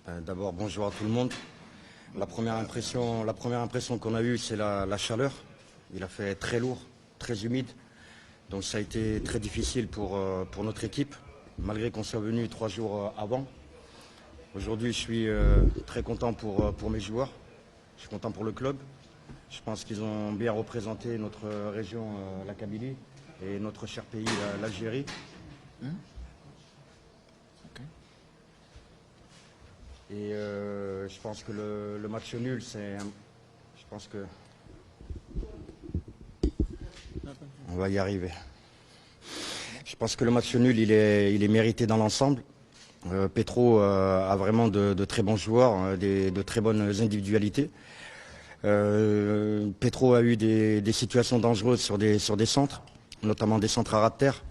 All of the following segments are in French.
D'abord, bonjour à tout le monde. La première impression qu'on a eue, c'est la chaleur. Il a fait très lourd, très humide. Donc ça a été très difficile pour notre équipe, malgré qu'on soit venu 3 jours avant. Aujourd'hui, je suis très content pour mes joueurs. Je suis content pour le club. Je pense qu'ils ont bien représenté notre région, la Kabylie, et notre cher pays, l'Algérie. Et je pense que le match nul, je pense que on va y arriver. Je pense que le match nul, il est mérité dans l'ensemble. Petro a vraiment de très bons joueurs, de très bonnes individualités. Petro a eu des situations dangereuses sur des centres, notamment des centres à ras de terre,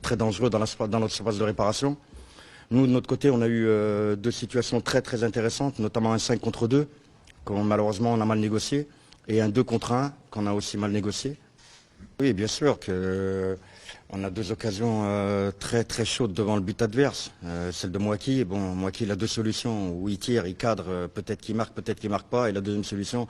très dangereux dans notre surface de réparation. Nous, de notre côté, on a eu 2 situations très intéressantes, notamment un 5 contre 2, qu'on malheureusement on a mal négocié, et un 2 contre 1, qu'on a aussi mal négocié. Oui, bien sûr qu'on a 2 occasions très chaudes devant le but adverse. Celle de Mouaki, Mouaki il a 2 solutions, où il tire, il cadre, peut-être qu'il marque pas, et la deuxième solution,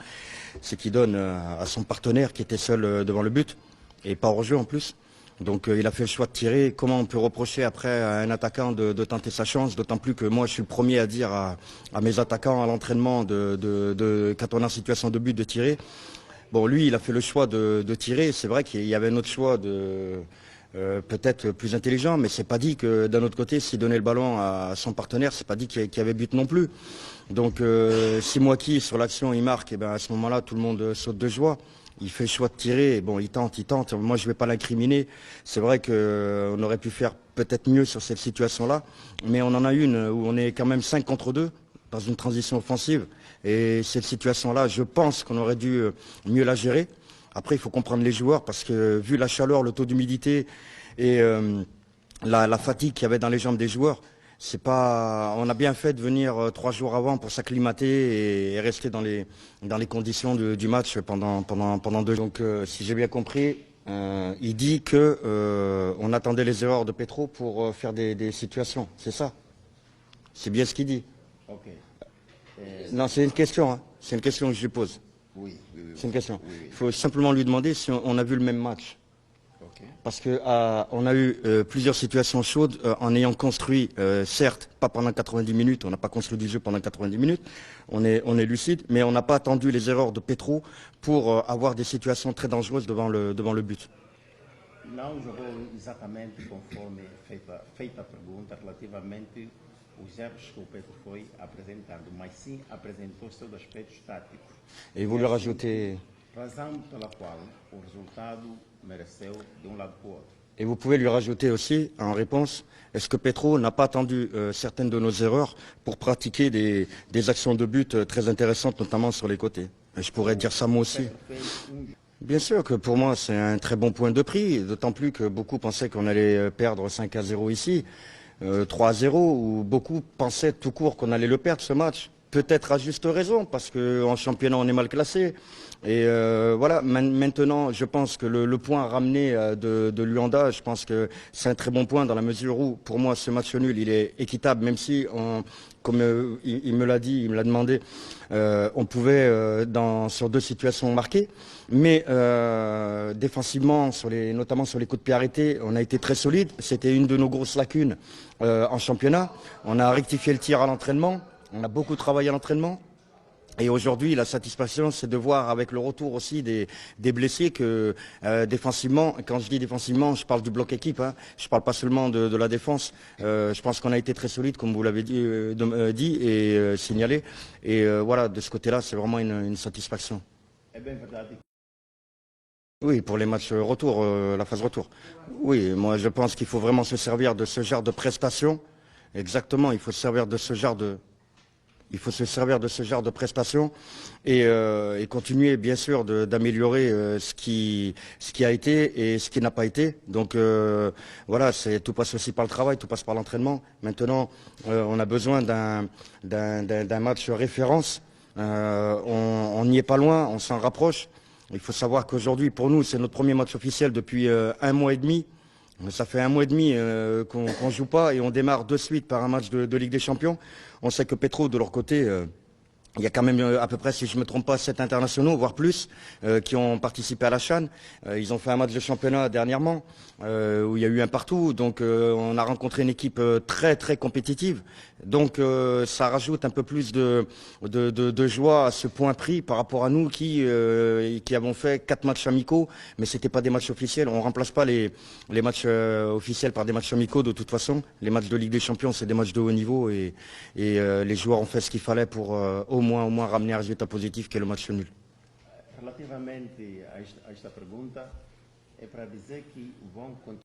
c'est qu'il donne à son partenaire qui était seul devant le but, et pas hors jeu en plus. Donc il a fait le choix de tirer. Comment on peut reprocher après à un attaquant de tenter sa chance, d'autant plus que moi je suis le premier à dire à mes attaquants à l'entraînement quand on est en situation de but de tirer. Bon, lui il a fait le choix de tirer. C'est vrai qu'il y avait un autre choix peut-être plus intelligent, mais c'est pas dit que d'un autre côté, s'il donnait le ballon à son partenaire, c'est pas dit qu'il y avait but non plus. Donc si Mouaki sur l'action il marque, et ben à ce moment-là tout le monde saute de joie. Il fait le choix de tirer, bon, il tente. Moi, je ne vais pas l'incriminer. C'est vrai qu'on aurait pu faire peut-être mieux sur cette situation-là, mais on en a une où on est quand même 5 contre 2 dans une transition offensive. Et cette situation-là, je pense qu'on aurait dû mieux la gérer. Après, il faut comprendre les joueurs parce que vu la chaleur, le taux d'humidité et la fatigue qu'il y avait dans les jambes des joueurs, on a bien fait de venir 3 jours avant pour s'acclimater et rester dans les conditions du match pendant 2 jours. Donc, si j'ai bien compris, il dit que on attendait les erreurs de Petro pour faire des situations. C'est ça? C'est bien ce qu'il dit. Okay. Non, c'est une question. Hein. C'est une question que je lui pose. Oui. C'est une question. Oui. Il faut simplement lui demander si on a vu le même match. Okay. Parce qu'on a eu plusieurs situations chaudes en ayant construit, certes, pas pendant 90 minutes, on n'a pas construit du jeu pendant 90 minutes, on est lucide, mais on n'a pas attendu les erreurs de Petro pour avoir des situations très dangereuses devant le but. Não jogou exatamente conforme feita a pergunta relativamente os erros que o Petro foi apresentando, mas sim apresentou seus aspectos táticos. Et vous lui rajoutez... Razão pela qual o resultado mereceu de lado para o outro. Et vous pouvez lui rajouter aussi, en réponse, est-ce que Petro n'a pas attendu certaines de nos erreurs pour pratiquer des actions de but très intéressantes, notamment sur les côtés? Et je pourrais dire ça moi aussi. Bien sûr que pour moi, c'est un très bon point de prix, d'autant plus que beaucoup pensaient qu'on allait perdre 5-0 ici, 3-0, ou beaucoup pensaient tout court qu'on allait le perdre ce match. Peut-être à juste raison, parce qu'en championnat, on est mal classé. Et voilà, maintenant, je pense que le point ramené de Luanda, je pense que c'est un très bon point dans la mesure où, pour moi, ce match nul, il est équitable, même si, comme il me l'a dit, il me l'a demandé, on pouvait, sur 2 situations marquer. Mais défensivement, notamment sur les coups de pied arrêtés, on a été très solide. C'était une de nos grosses lacunes en championnat. On a rectifié le tir à l'entraînement. On a beaucoup travaillé à l'entraînement. Et aujourd'hui, la satisfaction, c'est de voir avec le retour aussi des blessés que défensivement, quand je dis défensivement, je parle du bloc équipe, hein, je ne parle pas seulement de la défense. Je pense qu'on a été très solide, comme vous l'avez dit et signalé. Et voilà, de ce côté-là, c'est vraiment une satisfaction. Oui, pour les matchs retour, la phase retour. Oui, moi je pense qu'il faut vraiment se servir de ce genre de prestations. Exactement, il faut se servir de ce genre de... prestations et continuer bien sûr d'améliorer ce qui a été et ce qui n'a pas été. Donc voilà, tout passe aussi par le travail, tout passe par l'entraînement. Maintenant, on a besoin d'un match référence. On n'y est pas loin, on s'en rapproche. Il faut savoir qu'aujourd'hui, pour nous, c'est notre premier match officiel depuis 1 mois et demi. Ça fait 1 mois et demi qu'on ne joue pas et on démarre de suite par un match de Ligue des Champions. On sait que Petro, de leur côté, il y a quand même à peu près, si je ne me trompe pas, 7 internationaux, voire plus, qui ont participé à la CHAN. Ils ont fait un match de championnat dernièrement, où il y a eu un partout. Donc on a rencontré une équipe très très compétitive. Donc ça rajoute un peu plus de joie à ce point pris par rapport à nous qui avons fait 4 matchs amicaux, mais c'était pas des matchs officiels. On remplace pas les matchs officiels par des matchs amicaux de toute façon. Les matchs de Ligue des Champions, c'est des matchs de haut niveau et les joueurs ont fait ce qu'il fallait pour au moins ramener un résultat positif qui est le match nul. Relativamente a esta pergunta, é para dizer que vão continuar